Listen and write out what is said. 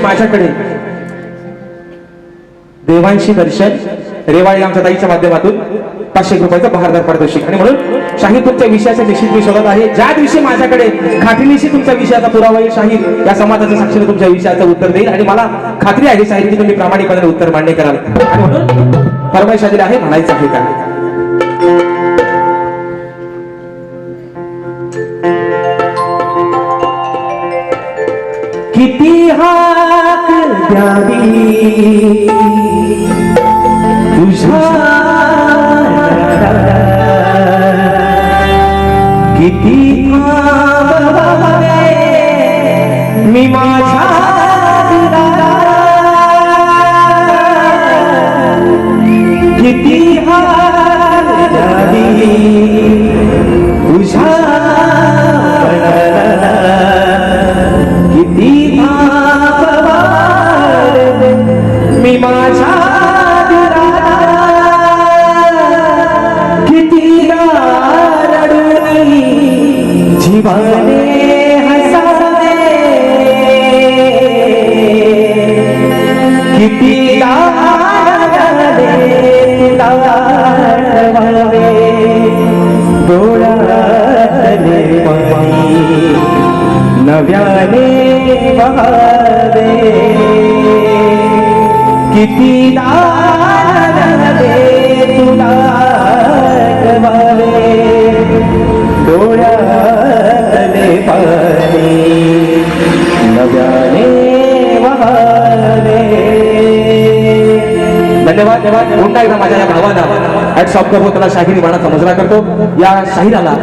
माझ्याकडे देवांशी दर्शन रेवाळे आमच्या ताईच्या माध्यमातून 500 रुपयाचं बहारदार पारितोषिक. आणि म्हणून शाहीर तुमच्या विषयाचा निश्चित मी शोधत आहे. ज्या दिवशी माझ्याकडे खात्रीनिशी तुमच्या विषयाचा पुरावा येईल, शाहीर या समाजाच्या साक्षीने तुमच्या विषयाचं उत्तर देईल. आणि मला खात्री आहे शाहीर की तुम्ही प्रामाणिकपणे उत्तर मान्य कराल. आणि म्हणून फरमाईश आलेली आहे, म्हणायचं आहे का? किती हाक द्यावी तुझ्या, किती थांबावे मी माझ्या दिलाला, किती हाक द्यावी तुझ्या, किती मी माझ्या किती रडून जीवाने हसावे, किती लाडले तुला आठवावे, डोळ्यातले पाणी नव्याने बहावे, किती लाडले तुला आठवावे, डोळ्यातले पाणी नव्याने बहावे. धन्यवाद. पुन्हा एकदा माझ्या या भावाला हॅट्स ऑफ करतो, त्याला शाहिरी मानाचा मुजरा करतो. या शाहिराला